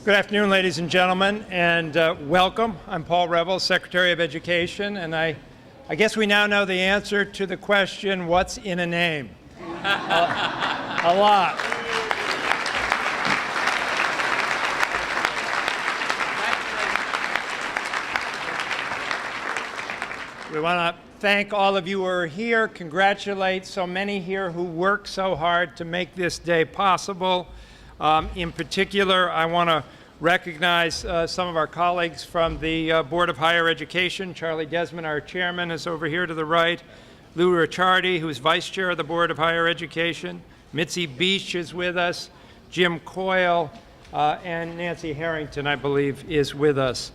Good afternoon, ladies and gentlemen, and welcome. I'm Paul Revel, Secretary of Education, and I guess we now know the answer to the question, what's in a name? A lot. We want to thank all of you who are here, congratulate so many here who work so hard to make this day possible. In particular, I want to recognize some of our colleagues from the Board of Higher Education. Charlie Desmond, our chairman, is over here to the right. Lou Ricciardi, who's vice chair of the Board of Higher Education. Mitzi Beach is with us. Jim Coyle and Nancy Harrington, I believe, is with us.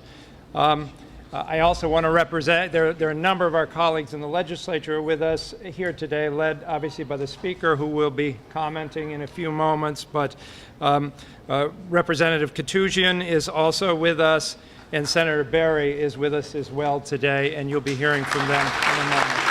I also want to represent, there are a number of our colleagues in the legislature with us here today, led obviously by the Speaker, who will be commenting in a few moments, but Representative Katusian is also with us, and Senator Berry is with us as well today, and you'll be hearing from them in a moment.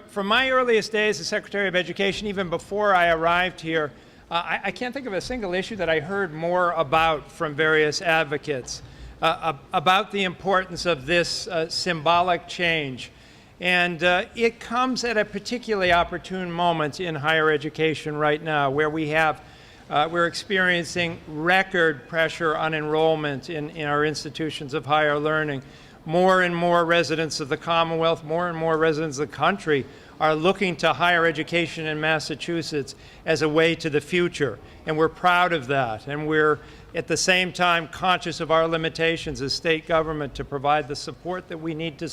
From my earliest days as Secretary of Education, even before I arrived here, I can't think of a single issue that I heard more about from various advocates about the importance of this symbolic change. And it comes at a particularly opportune moment in higher education right now, where we're experiencing record pressure on enrollment in our institutions of higher learning. More and more residents of the Commonwealth, more and more residents of the country are looking to higher education in Massachusetts as a way to the future. And we're proud of that. And we're at the same time conscious of our limitations as state government to provide the support that we need to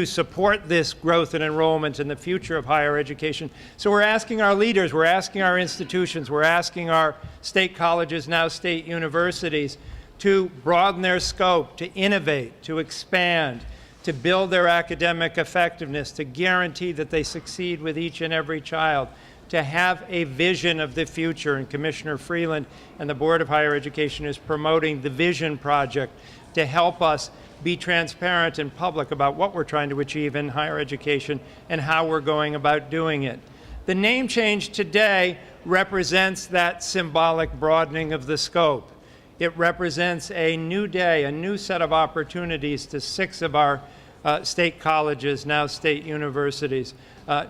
support this growth and enrollment in the future of higher education. So we're asking our leaders, we're asking our institutions, we're asking our state colleges, now state universities, to broaden their scope, to innovate, to expand, to build their academic effectiveness, to guarantee that they succeed with each and every child, to have a vision of the future. And Commissioner Freeland and the Board of Higher Education is promoting the Vision Project to help us be transparent and public about what we're trying to achieve in higher education and how we're going about doing it. The name change today represents that symbolic broadening of the scope. It represents a new day, a new set of opportunities to 6 of our state colleges, now state universities,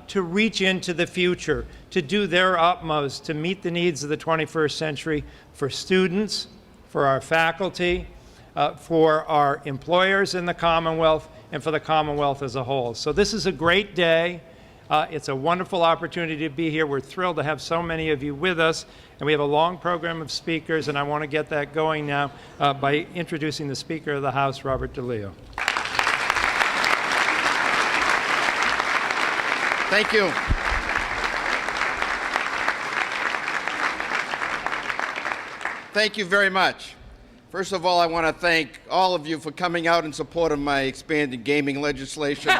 to reach into the future, to do their utmost to meet the needs of the 21st century for students, for our faculty, for our employers in the Commonwealth, and for the Commonwealth as a whole. So this is a great day. It's a wonderful opportunity to be here. We're thrilled to have so many of you with us, and we have a long program of speakers, and I want to get that going now by introducing the Speaker of the House, Robert DeLeo. Thank you. Thank you very much. First of all, I want to thank all of you for coming out in support of my expanded gaming legislation.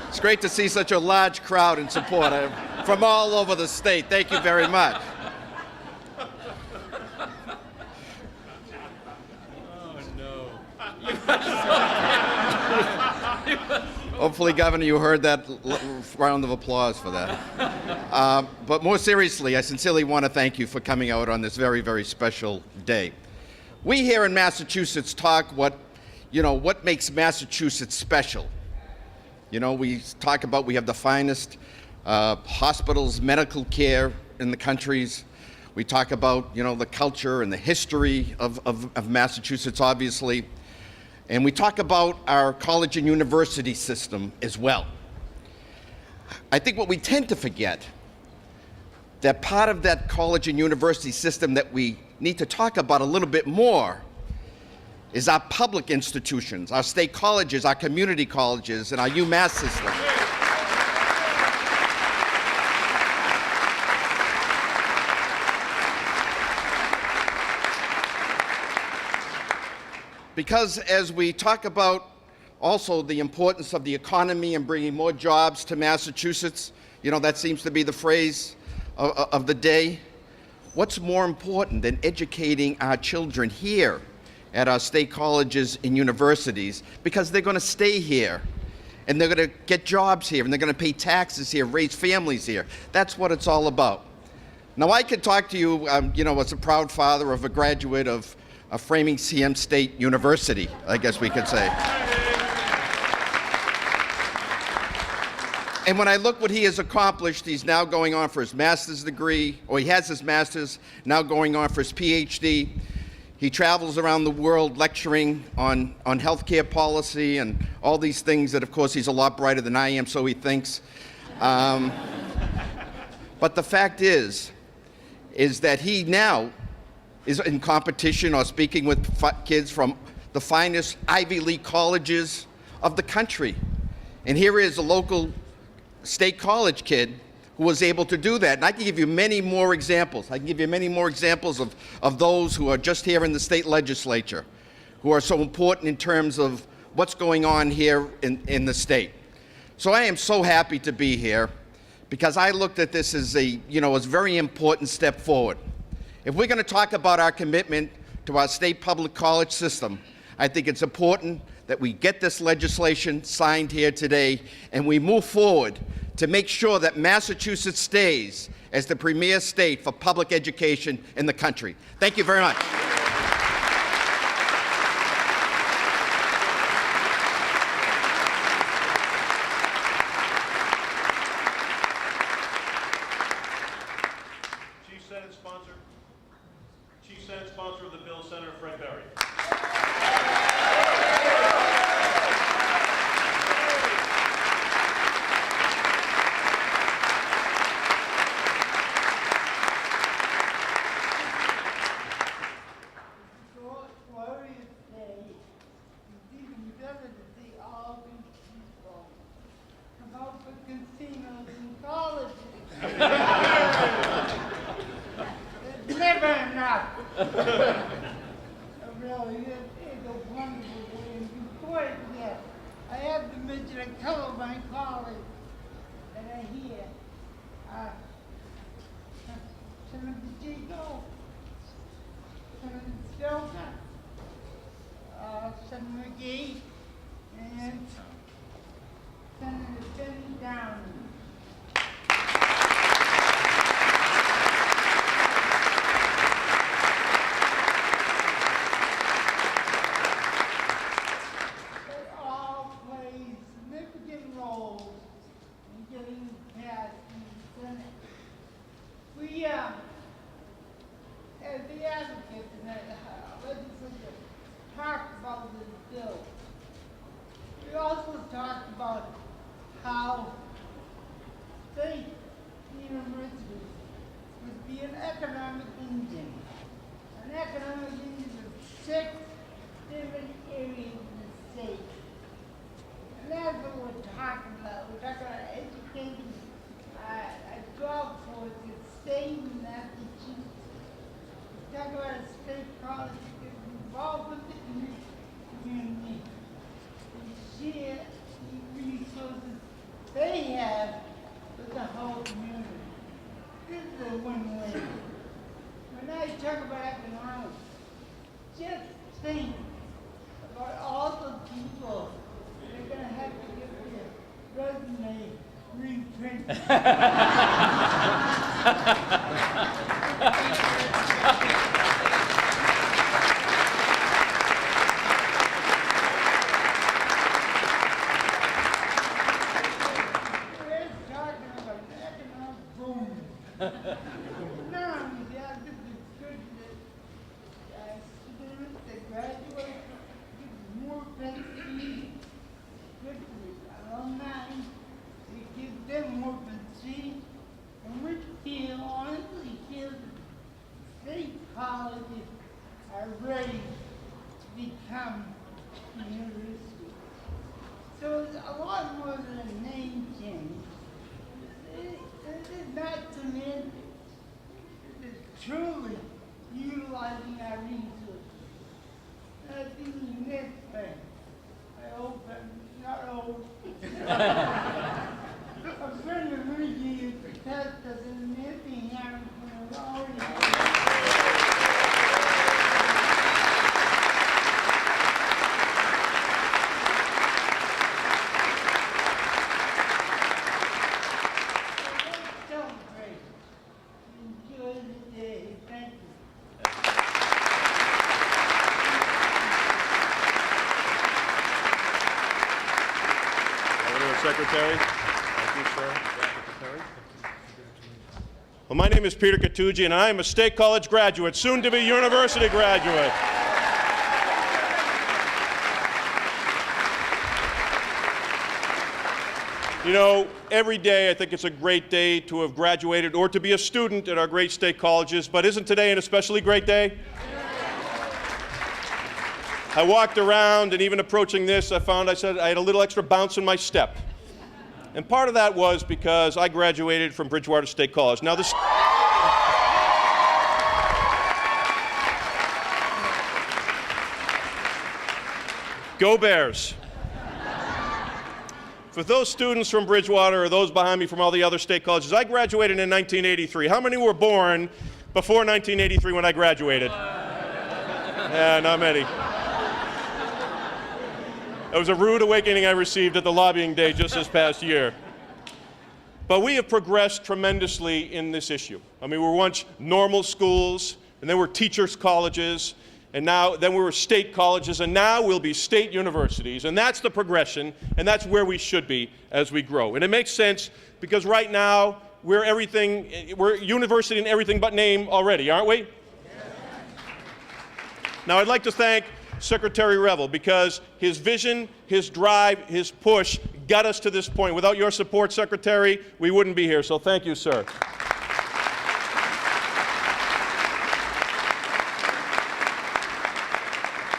It's great to see such a large crowd in support from all over the state. Thank you very much. Hopefully, Governor, you heard that round of applause for that. But more seriously, I sincerely want to thank you for coming out on this very, very special day. We here in Massachusetts talk what makes Massachusetts special. We talk about we have the finest hospitals, medical care in the countries. We talk about, the culture and the history of Massachusetts, obviously. And we talk about our college and university system as well. I think what we tend to forget, that part of that college and university system that we need to talk about a little bit more is our public institutions, our state colleges, our community colleges, and our UMass system. Because as we talk about also the importance of the economy and bringing more jobs to Massachusetts, that seems to be the phrase of the day. what's more important than educating our children here at our state colleges and universities, because they're going to stay here and they're going to get jobs here and they're going to pay taxes here, raise families here. That's what it's all about. Now, I could talk to you, as a proud father of a graduate of Framingham State University, I guess we could say. And when I look what he has accomplished, he's now going on for his master's degree, or he has his master's, now going on for his PhD. He travels around the world lecturing on healthcare policy and all these things that, of course, he's a lot brighter than I am, so he thinks. But the fact is that he now is in competition or speaking with kids from the finest Ivy League colleges of the country. And here is a local state college kid who was able to do that. And I can give you many more examples. I can give you many more examples of those who are just here in the state legislature, who are so important in terms of what's going on here in the state. So I am so happy to be here, because I looked at this as a very important step forward. If we're going to talk about our commitment to our state public college system, I think it's important that we get this legislation signed here today and we move forward to make sure that Massachusetts stays as the premier state for public education in the country. Thank you very much. Chief Senate Sponsor of the bill, Senator Fred Berry. Never enough. Really, it's a wonderful way. And before that, I have to mention a couple of my colleagues that are here. Senator Chico, Senator Stoker, Senator McGee, and Senator Benny Downey. We, as the advocates in the legislature, talked about this bill. We also talked about how state universities would be an economic engine. An economic engine of 6 different areas in the state. And that's what we're talking about. We're talking about educating a job force that stays in Massachusetts. We talk about a state college that gets involved with the community and share the resources they have with the whole community. This is a win-win. When I talk about economics, just think about all the people that are going to have to get their resume reprinted. We're talking about an economic boom. Now, yeah, this is good that students that graduate get more prestige. Good for the alumni. We give them more prestige. And we honestly feel that state colleges are ready to become universities. So it's a lot more than a name change. It is not semantics. It is truly utilizing our resources. And I think in this way, I hope I'm not old. A friend of many years passed us in anything happens when I was already Secretary. Thank you, sir. Well, my name is Peter Katuji, and I am a State College graduate, soon to be university graduate. You know, every day I think it's a great day to have graduated or to be a student at our great state colleges, but isn't today an especially great day? I walked around, and even approaching this, I said I had a little extra bounce in my step. And part of that was because I graduated from Bridgewater State College. Now this... Go Bears! For those students from Bridgewater or those behind me from all the other state colleges, I graduated in 1983. How many were born before 1983 when I graduated? Yeah, not many. It was a rude awakening I received at the lobbying day just this past year. But we have progressed tremendously in this issue. I mean, we were once normal schools, and then we're teachers' colleges, and then we were state colleges, and now we'll be state universities. And that's the progression, and that's where we should be as we grow. And it makes sense because right now we're university in everything but name already, aren't we? Now I'd like to thank Secretary Revel because his vision, his drive, his push got us to this point. Without your support, Secretary, we wouldn't be here. So thank you, sir.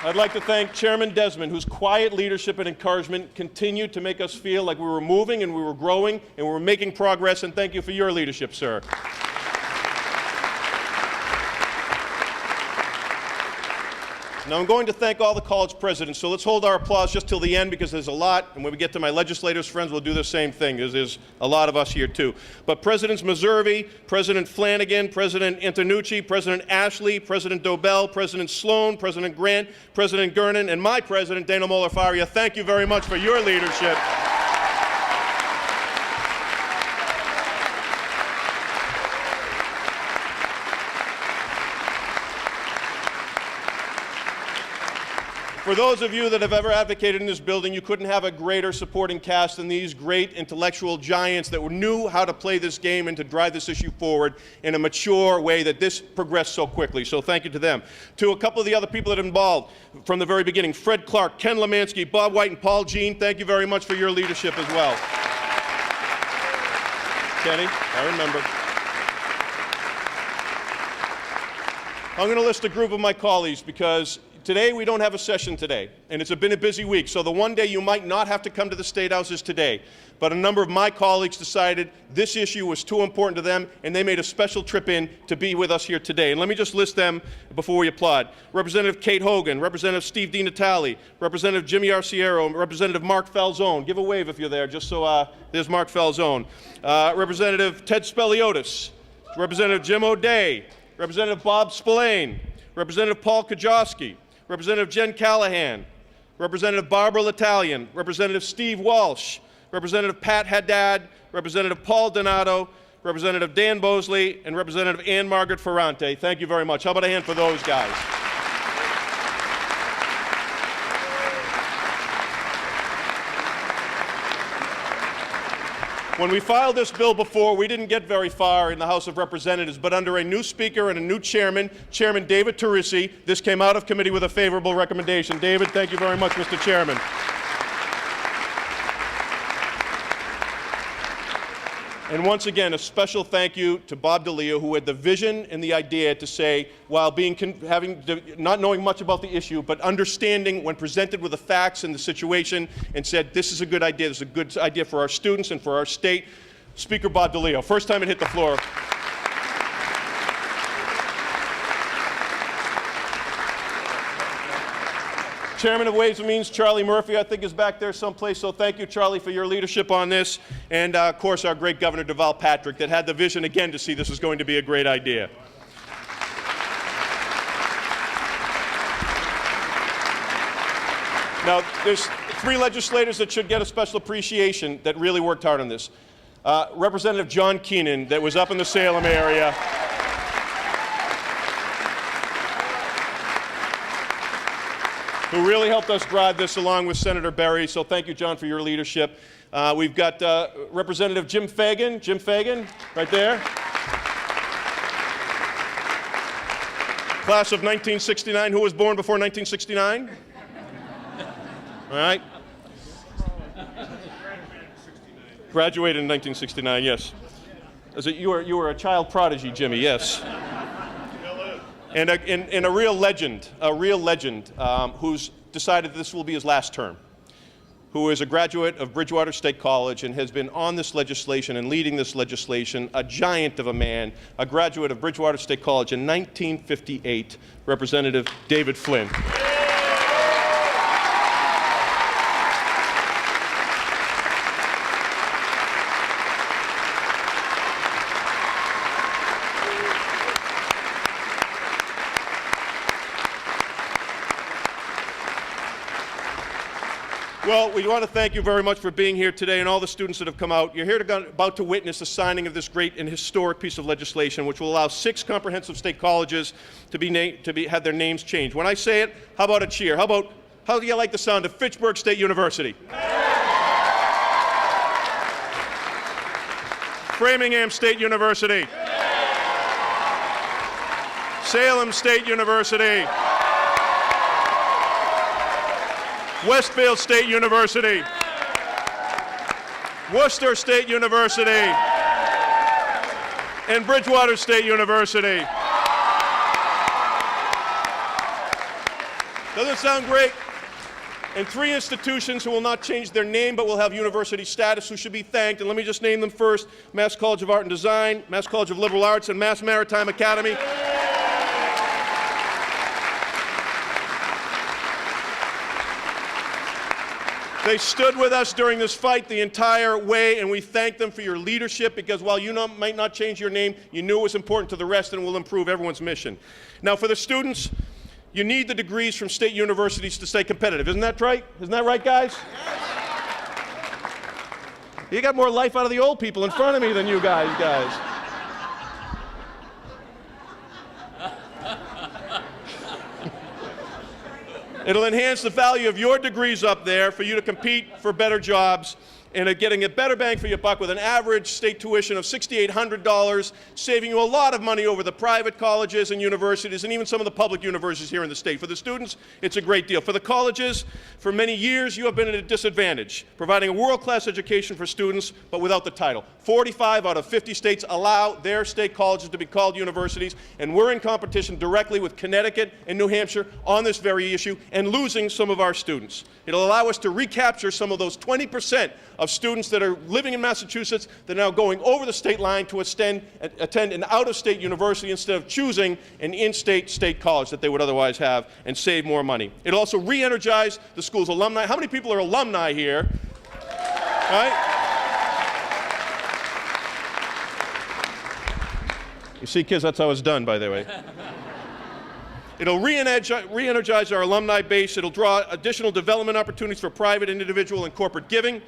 I'd like to thank Chairman Desmond, whose quiet leadership and encouragement continued to make us feel like we were moving and we were growing and we were making progress, and thank you for your leadership, sir. Now I'm going to thank all the college presidents, so let's hold our applause just till the end because there's a lot, and when we get to my legislators' friends, we'll do the same thing. There's a lot of us here too. But Presidents Meserve, President Flanagan, President Antonucci, President Ashley, President Dobell, President Sloan, President Grant, President Gernon, and my president, Dana Moller-Faria, thank you very much for your leadership. For those of you that have ever advocated in this building, you couldn't have a greater supporting cast than these great intellectual giants that knew how to play this game and to drive this issue forward in a mature way that this progressed so quickly. So thank you to them. To a couple of the other people that are involved from the very beginning, Fred Clark, Ken Lemansky, Bob White, and Paul Jean, thank you very much for your leadership as well. Kenny, I remember. I'm going to list a group of my colleagues because today we don't have a session today, and it's been a busy week, so the one day you might not have to come to the State House is today. But a number of my colleagues decided this issue was too important to them, and they made a special trip in to be with us here today. And let me just list them before we applaud. Representative Kate Hogan, Representative Steve DiNatale, Representative Jimmy Arciero, Representative Mark Falzone. Give a wave if you're there, just so there's Mark Falzone. Representative Ted Speliotis, Representative Jim O'Day, Representative Bob Spillane, Representative Paul Kajowski, Representative Jen Callahan, Representative Barbara L'Italian, Representative Steve Walsh, Representative Pat Haddad, Representative Paul Donato, Representative Dan Bosley, and Representative Ann Margaret Ferrante. Thank you very much. How about a hand for those guys? When we filed this bill before, we didn't get very far in the House of Representatives, but under a new speaker and a new chairman, Chairman David Turisi, this came out of committee with a favorable recommendation. David, thank you very much, Mr. Chairman. And once again, a special thank you to Bob DeLeo, who had the vision and the idea to say, while not knowing much about the issue, but understanding when presented with the facts and the situation, and said, this is a good idea, this is a good idea for our students and for our state. Speaker Bob DeLeo, first time it hit the floor. Chairman of Ways and Means, Charlie Murphy, I think is back there someplace, so thank you, Charlie, for your leadership on this. And, of course, our great Governor Deval Patrick that had the vision, again, to see this was going to be a great idea. Now, there's three legislators that should get a special appreciation that really worked hard on this. Representative John Keenan, that was up in the Salem area. Who really helped us drive this along with Senator Berry. So thank you, John, for your leadership. We've got Representative Jim Fagan. Jim Fagan, right there. Class of 1969. Who was born before 1969? All right. Graduated in 1969, yes. You were a child prodigy, Jimmy, yes. And a real legend, who's decided this will be his last term, who is a graduate of Bridgewater State College and has been on this legislation and leading this legislation, a giant of a man, a graduate of Bridgewater State College in 1958, Representative David Flynn. Well, we want to thank you very much for being here today and all the students that have come out. You're here about to witness the signing of this great and historic piece of legislation, which will allow 6 comprehensive state colleges to have their names changed. When I say it, how about a cheer? How do you like the sound of Fitchburg State University? Framingham State University. Salem State University. Westfield State University, Worcester State University, and Bridgewater State University. Doesn't it sound great? And 3 institutions who will not change their name but will have university status, who should be thanked. And let me just name them first: Mass College of Art and Design, Mass College of Liberal Arts, and Mass Maritime Academy. They stood with us during this fight the entire way, and we thank them for your leadership, because while you might not change your name, you knew it was important to the rest and will improve everyone's mission. Now, for the students, you need the degrees from state universities to stay competitive. Isn't that right? Isn't that right, guys? You got more life out of the old people in front of me than you guys. It'll enhance the value of your degrees up there for you to compete for better jobs and getting a better bang for your buck with an average state tuition of $6,800, saving you a lot of money over the private colleges and universities and even some of the public universities here in the state. For the students, it's a great deal. For the colleges, for many years you have been at a disadvantage, providing a world-class education for students but without the title. 45 out of 50 states allow their state colleges to be called universities, and we're in competition directly with Connecticut and New Hampshire on this very issue and losing some of our students. It'll allow us to recapture some of those 20% of students that are living in Massachusetts that are now going over the state line to attend an out-of-state university instead of choosing an in-state state college that they would otherwise have, and save more money. It'll also re-energize the school's alumni. How many people are alumni here? Right? You see, kids, that's how it's done, by the way. It'll re-energize our alumni base. It'll draw additional development opportunities for private, individual, and corporate giving.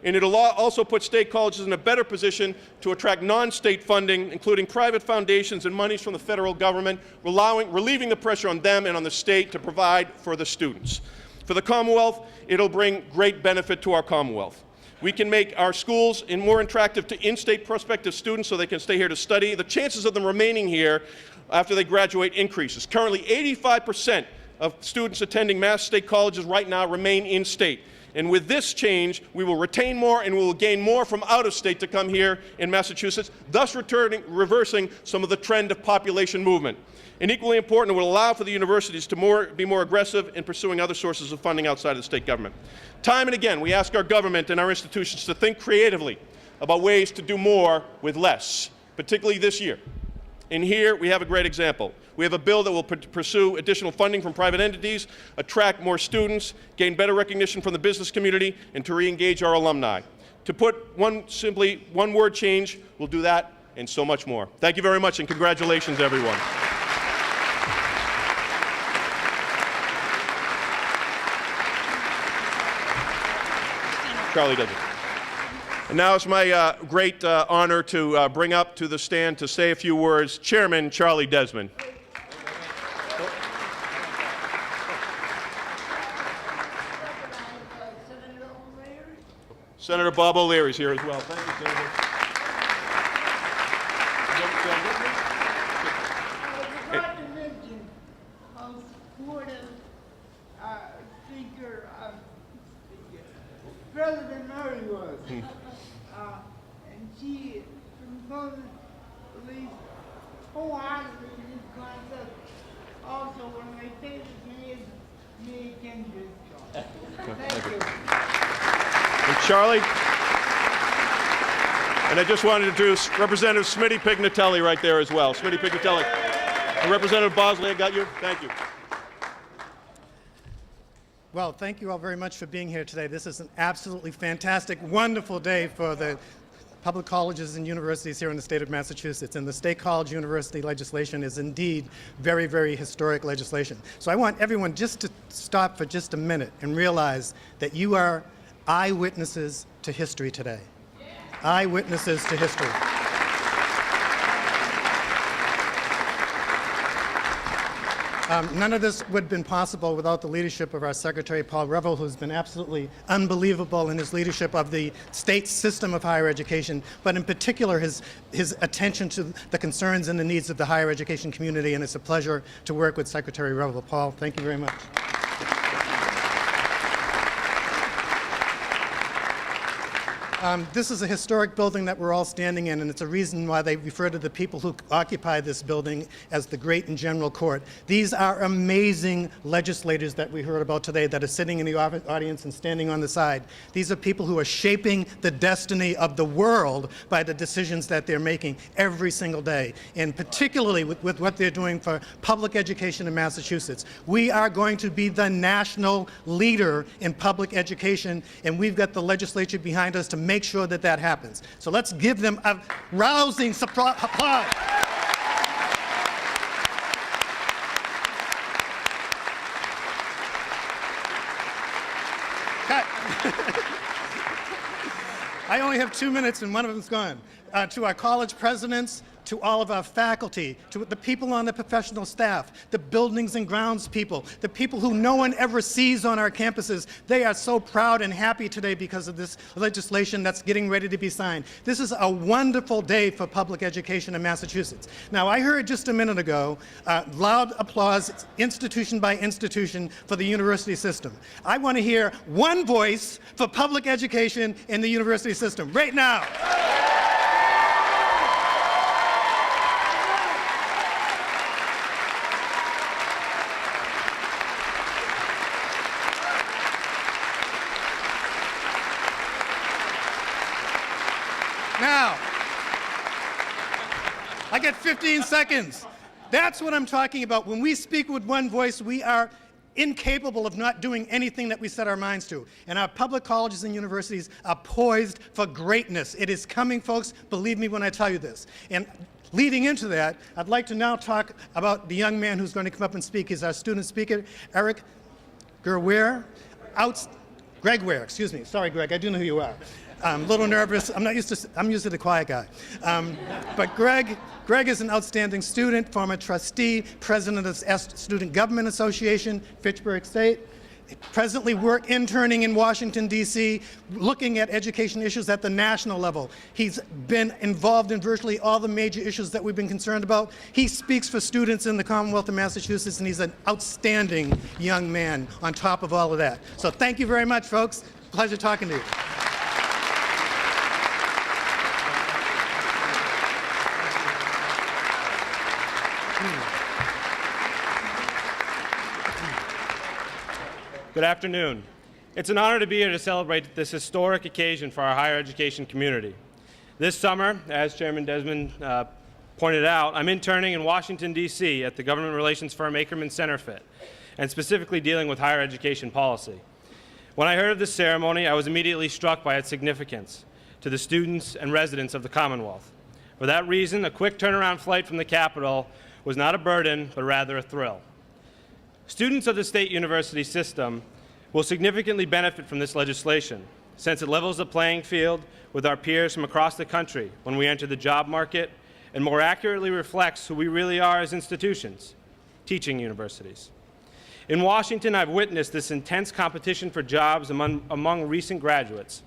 And it'll also put state colleges in a better position to attract non-state funding, including private foundations and monies from the federal government, relieving the pressure on them and on the state to provide for the students. For the Commonwealth, it'll bring great benefit to our Commonwealth. We can make our schools more attractive to in-state prospective students so they can stay here to study. The chances of them remaining here after they graduate increases. Currently, 85% of students attending Mass state colleges right now remain in-state. And with this change, we will retain more and we will gain more from out of state to come here in Massachusetts, thus reversing some of the trend of population movement. And equally important, it will allow for the universities to be more aggressive in pursuing other sources of funding outside of the state government. Time and again, we ask our government and our institutions to think creatively about ways to do more with less, particularly this year. And here we have a great example. We have a bill that will pursue additional funding from private entities, attract more students, gain better recognition from the business community, and to re-engage our alumni. To put one word change, we'll do that and so much more. Thank you very much, and congratulations, everyone. Charlie does it. And now it's my great honor to bring up to the stand to say a few words, Chairman Charlie Desmond. Senator Bob O'Leary is here as well. Thank you, Senator. I forgot to mention how supportive President Murray was. And she believes wholeheartedly in this concept. Also, one of my favorite names, Mary Kendrick. Thank you. And Charlie. And I just wanted to introduce Representative Smitty Pignatelli right there as well. Smitty Pignatelli. And Representative Bosley, I got you. Thank you. Well, thank you all very much for being here today. This is an absolutely fantastic, wonderful day for the public colleges and universities here in the state of Massachusetts. And the State College University legislation is indeed very, very historic legislation. So I want everyone just to stop for just a minute and realize that you are eyewitnesses to history today. Eyewitnesses to history. None of this would have been possible without the leadership of our Secretary, Paul Revel, who's been absolutely unbelievable in his leadership of the state system of higher education, but in particular his attention to the concerns and the needs of the higher education community, and it's a pleasure to work with Secretary Revel. Paul, thank you very much. This is a historic building that we're all standing in, and it's a reason why they refer to the people who occupy this building as the Great and General Court. These are amazing legislators that we heard about today that are sitting in the audience and standing on the side. These are people who are shaping the destiny of the world by the decisions that they're making every single day, and particularly with what they're doing for public education in Massachusetts. We are going to be the national leader in public education, and we've got the legislature behind us to make sure that that happens. So let's give them a rousing applause. I only have 2 minutes and one of them's gone. To our college presidents, to all of our faculty, to the people on the professional staff, the buildings and grounds people, the people who no one ever sees on our campuses, they are so proud and happy today because of this legislation that's getting ready to be signed. This is a wonderful day for public education in Massachusetts. Now, I heard just a minute ago loud applause, institution by institution, for the university system. I want to hear one voice for public education in the university system right now. Now, I get 15 seconds. That's what I'm talking about. When we speak with one voice, we are incapable of not doing anything that we set our minds to. And our public colleges and universities are poised for greatness. It is coming, folks. Believe me when I tell you this. And leading into that, I'd like to now talk about the young man who's going to come up and speak. He's our student speaker, Eric Greg Ware, excuse me. Sorry, Greg, I do know who you are. I'm a little nervous. I'm usually the quiet guy. But Greg is an outstanding student, former trustee, president of the Student Government Association, Fitchburg State. Presently interning in Washington, D.C., looking at education issues at the national level. He's been involved in virtually all the major issues that we've been concerned about. He speaks for students in the Commonwealth of Massachusetts, and he's an outstanding young man on top of all of that. So thank you very much, folks. Pleasure talking to you. Good afternoon. It's an honor to be here to celebrate this historic occasion for our higher education community. This summer, as Chairman Desmond pointed out, I'm interning in Washington, D.C. at the government relations firm Ackerman Centerfit, and specifically dealing with higher education policy. When I heard of this ceremony, I was immediately struck by its significance to the students and residents of the Commonwealth. For that reason, a quick turnaround flight from the Capitol was not a burden, but rather a thrill. Students of the state university system will significantly benefit from this legislation, since it levels the playing field with our peers from across the country when we enter the job market and more accurately reflects who we really are as institutions, teaching universities. In Washington, I've witnessed this intense competition for jobs among recent graduates.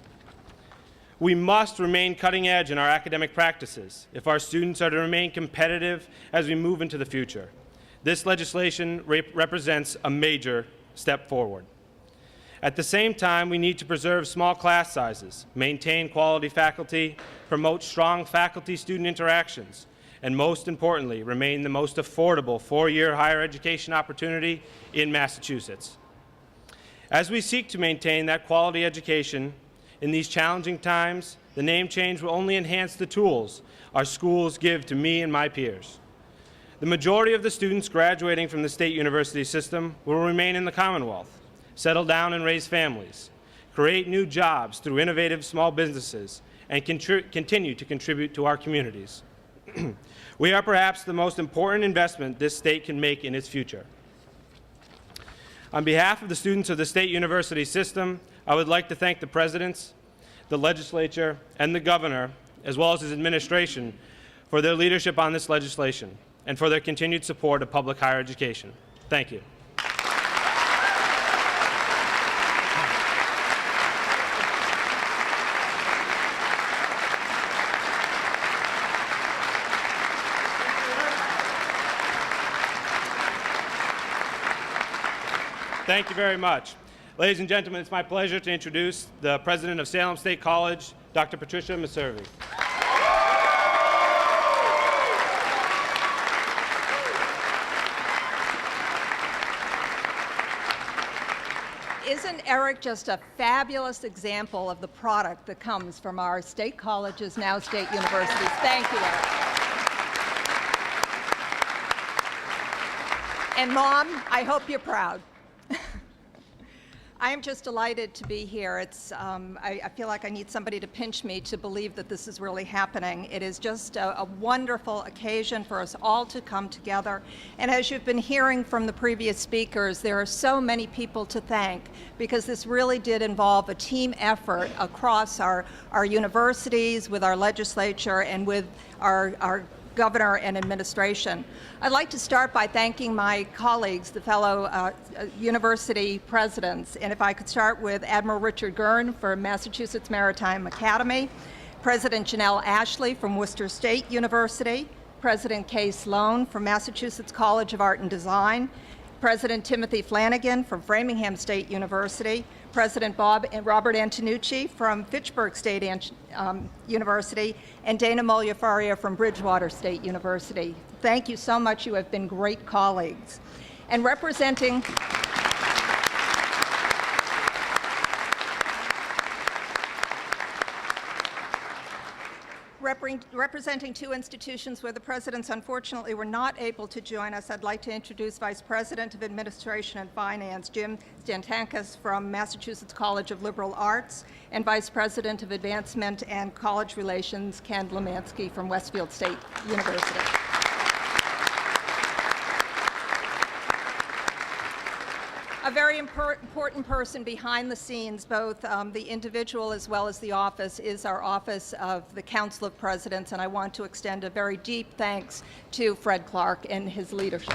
We must remain cutting edge in our academic practices if our students are to remain competitive as we move into the future. This legislation represents a major step forward. At the same time, we need to preserve small class sizes, maintain quality faculty, promote strong faculty-student interactions, and most importantly, remain the most affordable four-year higher education opportunity in Massachusetts. As we seek to maintain that quality education in these challenging times, the name change will only enhance the tools our schools give to me and my peers. The majority of the students graduating from the state university system will remain in the Commonwealth, settle down and raise families, create new jobs through innovative small businesses, and continue to contribute to our communities. We are perhaps the most important investment this state can make in its future. On behalf of the students of the state university system, I would like to thank the presidents, the legislature, and the governor, as well as his administration, for their leadership on this legislation and for their continued support of public higher education. Thank you. Thank you very much. Ladies and gentlemen, it's my pleasure to introduce the president of Salem State College, Dr. Patricia Meservey. Isn't Eric just a fabulous example of the product that comes from our state colleges, now state universities? Thank you, Eric. And Mom, I hope you're proud. I am just delighted to be here. I feel like I need somebody to pinch me to believe that this is really happening. It is just a wonderful occasion for us all to come together. And as you've been hearing from the previous speakers, there are so many people to thank because this really did involve a team effort across our universities, with our legislature, and with our governor and administration. I'd like to start by thanking my colleagues, the fellow university presidents, and if I could start with Admiral Richard Gurn from Massachusetts Maritime Academy, President Janelle Ashley from Worcester State University, President Kay Sloan from Massachusetts College of Art and Design, President Timothy Flanagan from Framingham State University, President Robert Antonucci from Fitchburg State University, and Dana Moliafaria from Bridgewater State University. Thank you so much. You have been great colleagues. And representing two institutions where the presidents unfortunately were not able to join us, I'd like to introduce Vice President of Administration and Finance, Jim Stantakas from Massachusetts College of Liberal Arts, and Vice President of Advancement and College Relations, Ken Lemansky from Westfield State University. A very important person behind the scenes, both the individual as well as the office, is our Office of the Council of Presidents, and I want to extend a very deep thanks to Fred Clark and his leadership.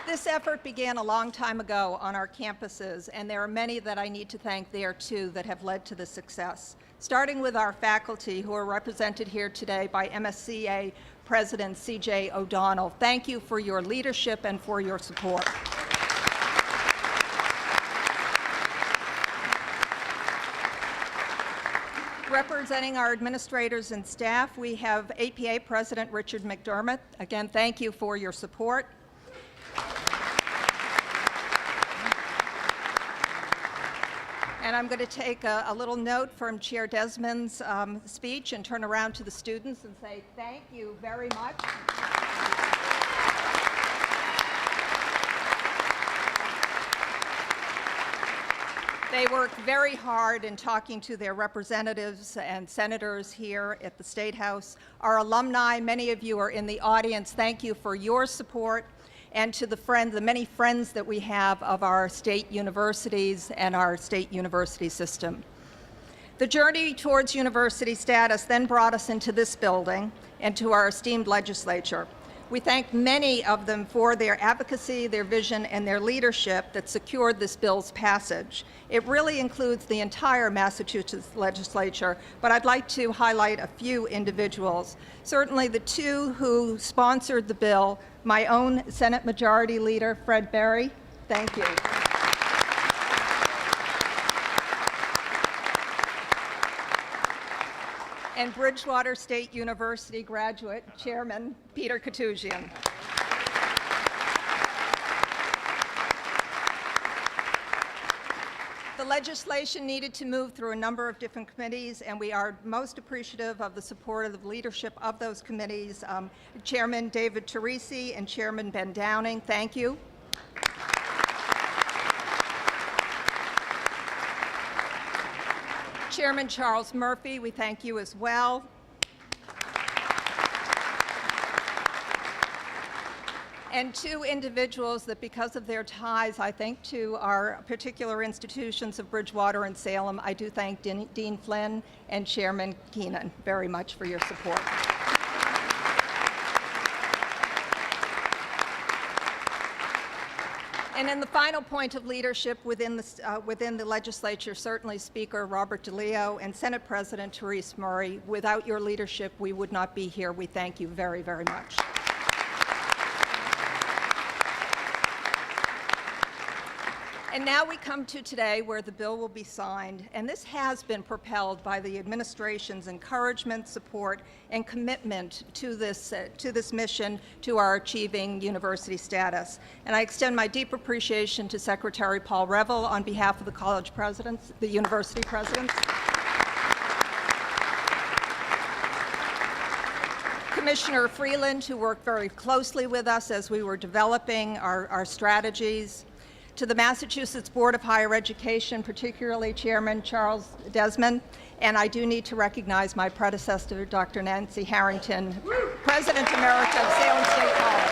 This effort began a long time ago on our campuses, and there are many that I need to thank there too that have led to the success. Starting with our faculty, who are represented here today by MSCA President C.J. O'Donnell. Thank you for your leadership and for your support. Representing our administrators and staff, we have APA President Richard McDermott. Again, thank you for your support. And I'm going to take a little note from Chair Desmond's speech and turn around to the students and say thank you very much. They worked very hard in talking to their representatives and senators here at the State House. Our alumni, many of you are in the audience, thank you for your support. And to the many friends that we have of our state universities and our state university system. The journey towards university status then brought us into this building and to our esteemed legislature. We thank many of them for their advocacy, their vision, and their leadership that secured this bill's passage. It really includes the entire Massachusetts legislature, but I'd like to highlight a few individuals. Certainly the two who sponsored the bill, my own Senate Majority Leader, Fred Berry. Thank you. And Bridgewater State University graduate, Chairman Peter Katusian. The legislation needed to move through a number of different committees, and we are most appreciative of the support of the leadership of those committees. Chairman David Teresi and Chairman Ben Downing, thank you. Chairman Charles Murphy, we thank you as well. And two individuals that, because of their ties, I think, to our particular institutions of Bridgewater and Salem, I do thank Dean Flynn and Chairman Keenan very much for your support. And in the final point of leadership within the legislature, certainly Speaker Robert DeLeo and Senate President Therese Murray, without your leadership, we would not be here. We thank you very, very much. And now we come to today where the bill will be signed, and this has been propelled by the administration's encouragement, support, and commitment to this mission, to our achieving university status. And I extend my deep appreciation to Secretary Paul Revel on behalf of the college presidents, the university presidents. Commissioner Freeland, who worked very closely with us as we were developing our strategies. To the Massachusetts Board of Higher Education, particularly Chairman Charles Desmond, and I do need to recognize my predecessor, Dr. Nancy Harrington, President Emerita of Salem State College.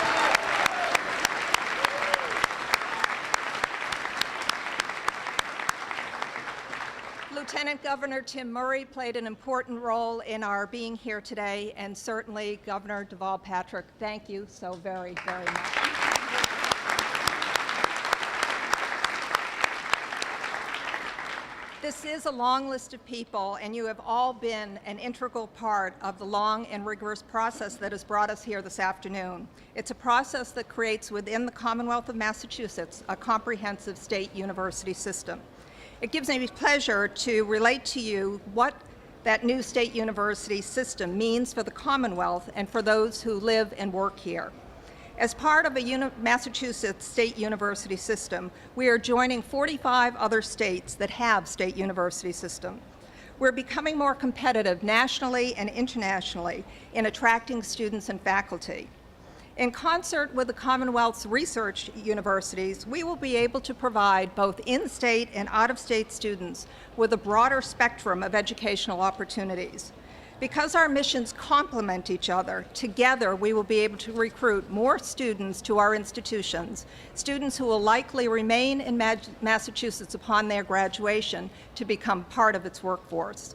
Lieutenant Governor Tim Murray played an important role in our being here today, and certainly Governor Deval Patrick, thank you so very, very much. This is a long list of people, and you have all been an integral part of the long and rigorous process that has brought us here this afternoon. It's a process that creates within the Commonwealth of Massachusetts a comprehensive state university system. It gives me pleasure to relate to you what that new state university system means for the Commonwealth and for those who live and work here. As part of a Massachusetts state university system, we are joining 45 other states that have state university systems. We're becoming more competitive nationally and internationally in attracting students and faculty. In concert with the Commonwealth's research universities, we will be able to provide both in-state and out-of-state students with a broader spectrum of educational opportunities. Because our missions complement each other, together we will be able to recruit more students to our institutions, students who will likely remain in Massachusetts upon their graduation to become part of its workforce.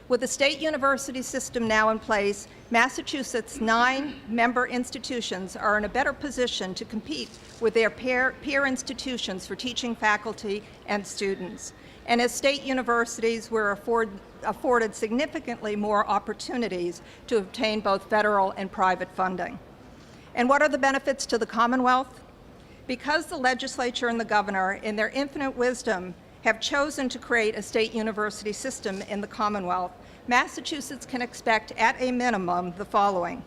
With the state university system now in place, Massachusetts' 9 member institutions are in a better position to compete with their peer institutions for teaching faculty and students. And as state universities, we're afforded significantly more opportunities to obtain both federal and private funding. And what are the benefits to the Commonwealth? Because the legislature and the governor, in their infinite wisdom, have chosen to create a state university system in the Commonwealth, Massachusetts can expect at a minimum the following: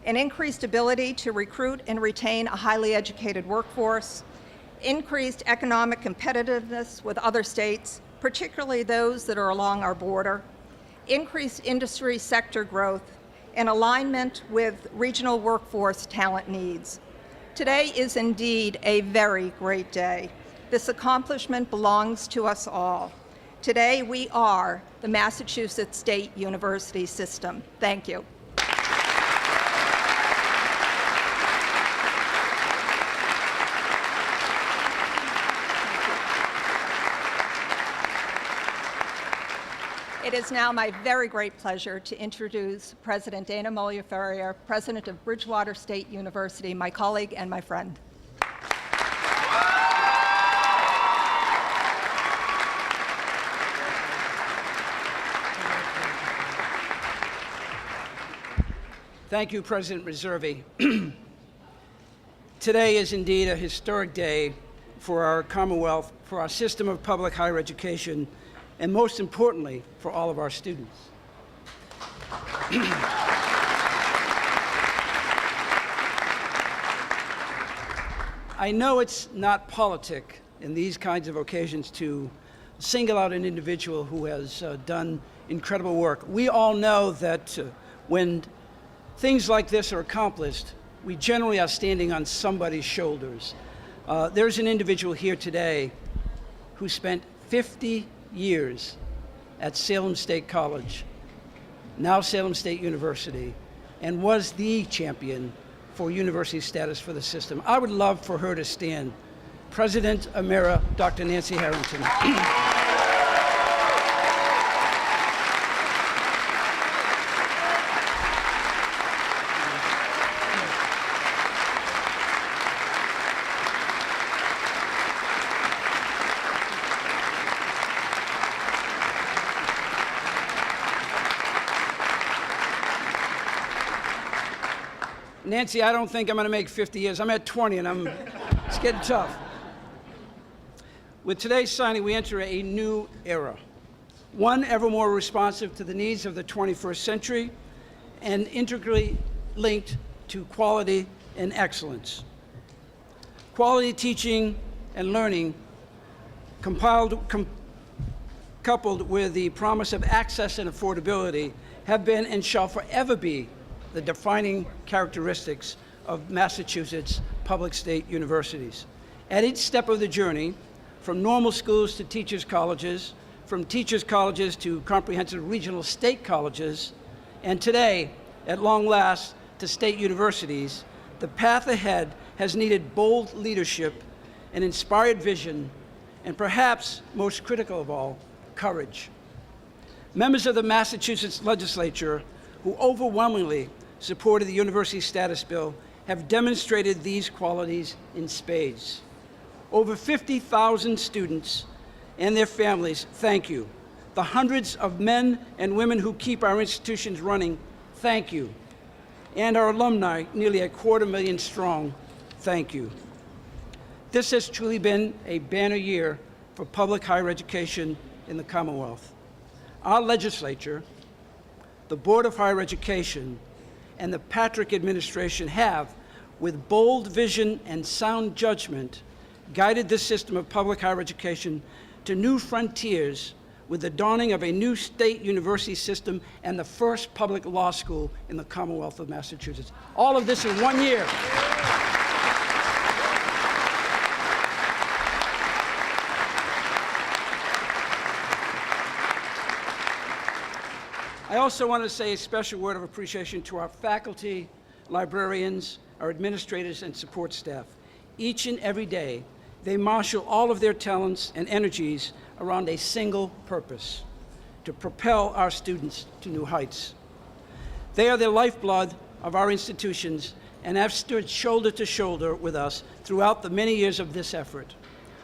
an increased ability to recruit and retain a highly educated workforce, increased economic competitiveness with other states, particularly those that are along our border, increased industry sector growth, and alignment with regional workforce talent needs. Today is indeed a very great day. This accomplishment belongs to us all. Today we are the Massachusetts State University System. Thank you. It is now my very great pleasure to introduce President Dana Molia-Ferrier, President of Bridgewater State University, my colleague and my friend. Thank you, President Reservi. Today is indeed a historic day for our Commonwealth, for our system of public higher education, and most importantly, for all of our students. I know it's not politic in these kinds of occasions to single out an individual who has done incredible work. We all know that when things like this are accomplished, we generally are standing on somebody's shoulders. There's an individual here today who spent 50 years at Salem State College, now Salem State University, and was the champion for university status for the system. I would love for her to stand. President Emera, Dr. Nancy Harrington. Nancy, I don't think I'm going to make 50 years. I'm at 20, and it's getting tough. With today's signing, we enter a new era, one ever more responsive to the needs of the 21st century and integrally linked to quality and excellence. Quality teaching and learning coupled with the promise of access and affordability have been and shall forever be the defining characteristics of Massachusetts public state universities. At each step of the journey, from normal schools to teachers' colleges, from teachers' colleges to comprehensive regional state colleges, and today, at long last, to state universities, the path ahead has needed bold leadership, an inspired vision, and perhaps most critical of all, courage. Members of the Massachusetts legislature who overwhelmingly supported the University Status Bill have demonstrated these qualities in spades. Over 50,000 students and their families, thank you. The hundreds of men and women who keep our institutions running, thank you. And our alumni, nearly 250,000 strong, thank you. This has truly been a banner year for public higher education in the Commonwealth. Our legislature, the Board of Higher Education, and the Patrick administration have, with bold vision and sound judgment, guided this system of public higher education to new frontiers with the dawning of a new state university system and the first public law school in the Commonwealth of Massachusetts. All of this in 1 year. I also want to say a special word of appreciation to our faculty, librarians, our administrators, and support staff. Each and every day, they marshal all of their talents and energies around a single purpose: to propel our students to new heights. They are the lifeblood of our institutions and have stood shoulder to shoulder with us throughout the many years of this effort.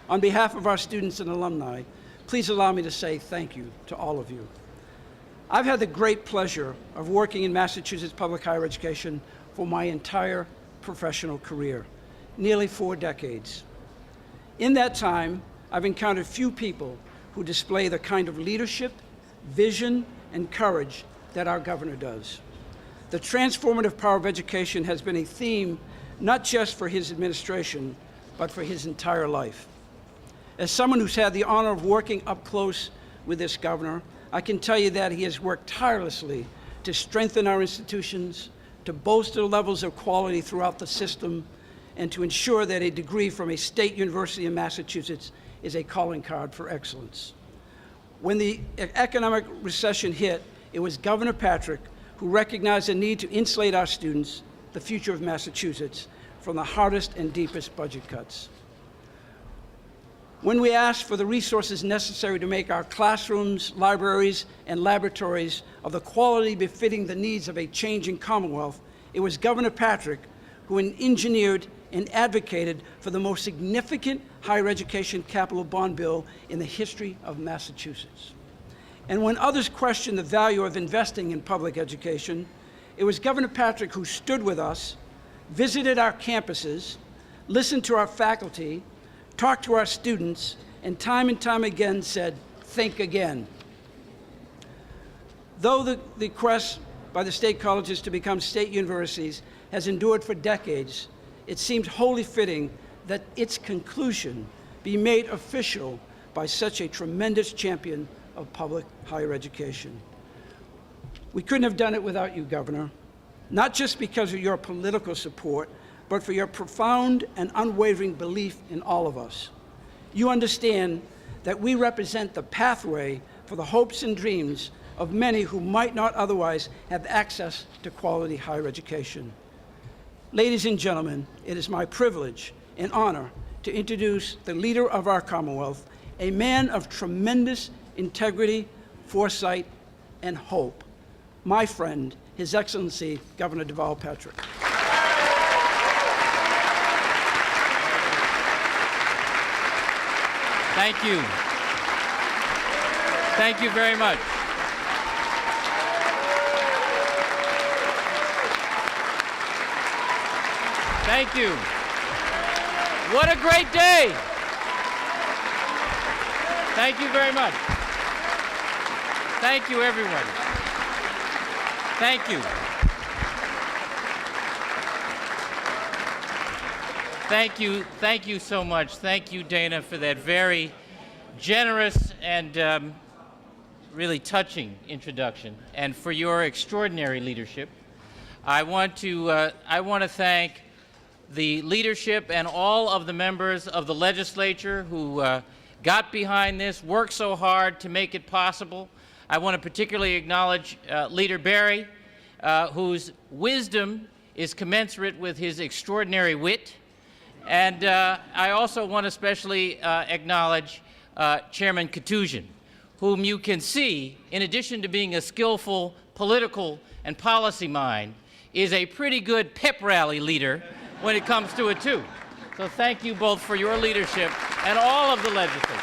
On behalf of our students and alumni, please allow me to say thank you to all of you. I've had the great pleasure of working in Massachusetts public higher education for my entire professional career, nearly 4 decades. In that time, I've encountered few people who display the kind of leadership, vision, and courage that our governor does. The transformative power of education has been a theme not just for his administration, but for his entire life. As someone who's had the honor of working up close with this governor, I can tell you that he has worked tirelessly to strengthen our institutions, to bolster levels of quality throughout the system, and to ensure that a degree from a state university in Massachusetts is a calling card for excellence. When the economic recession hit, it was Governor Patrick who recognized the need to insulate our students, the future of Massachusetts, from the hardest and deepest budget cuts. when we asked for the resources necessary to make our classrooms, libraries, and laboratories of the quality befitting the needs of a changing Commonwealth, it was Governor Patrick who engineered and advocated for the most significant higher education capital bond bill in the history of Massachusetts. And when others questioned the value of investing in public education, it was Governor Patrick who stood with us, visited our campuses, listened to our faculty, talked to our students, and time again said, think again. Though the quest by the state colleges to become state universities has endured for decades, it seems wholly fitting that its conclusion be made official by such a tremendous champion of public higher education. We couldn't have done it without you, Governor, not just because of your political support, but for your profound and unwavering belief in all of us. You understand that we represent the pathway for the hopes and dreams of many who might not otherwise have access to quality higher education. Ladies and gentlemen, it is my privilege and honor to introduce the leader of our Commonwealth, a man of tremendous integrity, foresight, and hope, my friend, His Excellency, Governor Deval Patrick. Thank you. Thank you very much. Thank you. What a great day. Thank you very much. Thank you, everyone. Thank you. Thank you. Thank you so much. Thank you, Dana, for that very generous and really touching introduction, and for your extraordinary leadership. I want to thank the leadership and all of the members of the legislature who got behind this, worked so hard to make it possible. I want to particularly acknowledge Leader Barry, whose wisdom is commensurate with his extraordinary wit. And I also want to especially acknowledge Chairman Katusian, whom you can see, in addition to being a skillful political and policy mind, is a pretty good pep rally leader when it comes to it, too. So thank you both for your leadership and all of the legislature.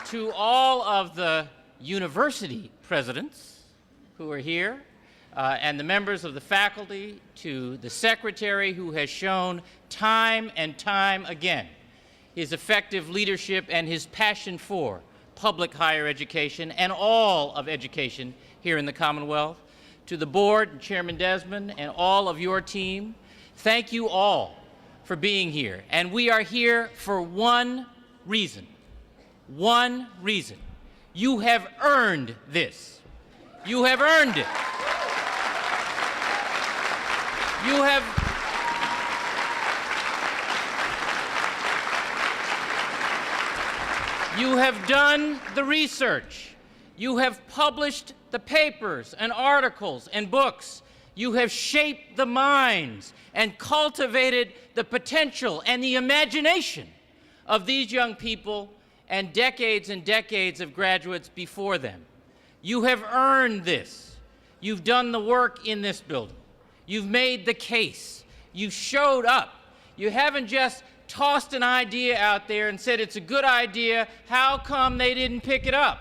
To all of the university presidents who are here, and the members of the faculty, to the secretary who has shown time and time again his effective leadership and his passion for public higher education and all of education here in the Commonwealth, to the board, Chairman Desmond, and all of your team, thank you all for being here. And we are here for one reason. One reason. You have earned this. You have earned it. You have done the research. You have published the papers and articles and books. You have shaped the minds and cultivated the potential and the imagination of these young people and decades of graduates before them. You have earned this. You've done the work in this building. You've made the case. You showed up. You haven't just tossed an idea out there and said it's a good idea, how come they didn't pick it up?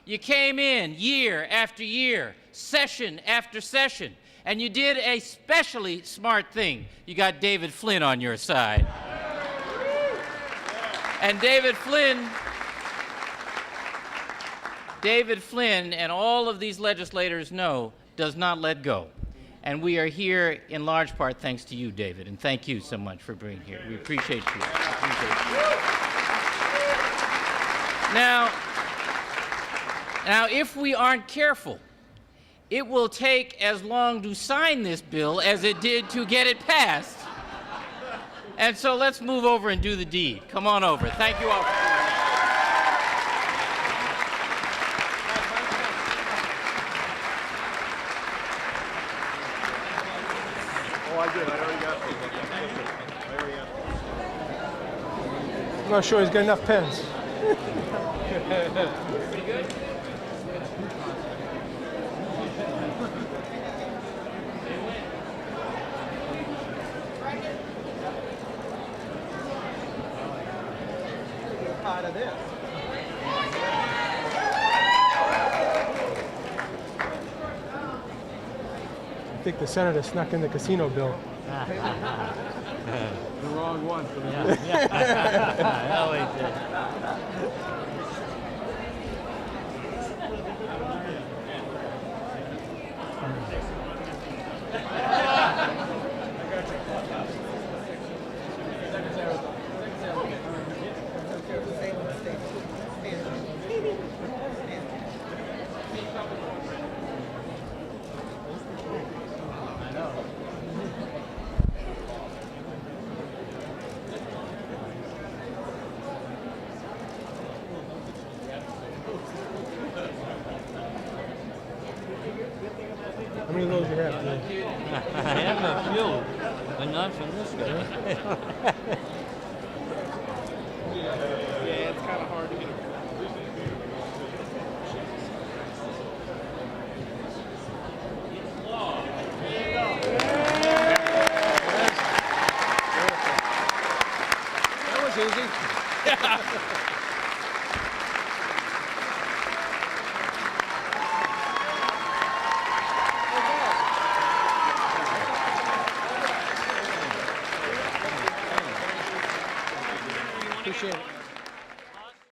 You came in year after year, session after session, and you did a specially smart thing. You got David Flynn on your side. And David Flynn and all of these legislators know does not let go. And we are here in large part thanks to you, David, and thank you so much for being here. We appreciate you. Now, if we aren't careful, it will take as long to sign this bill as it did to get it passed. And so let's move over and do the deed. Come on over. Thank you all for being here. I'm not sure he's got enough pens. Part of this. I think the senator snuck in the casino bill. The wrong one for me. Oh, he did. How many of those do you have? I have a few, but not from this guy. Yeah, it's kind of hard to get. That was easy. Appreciate it.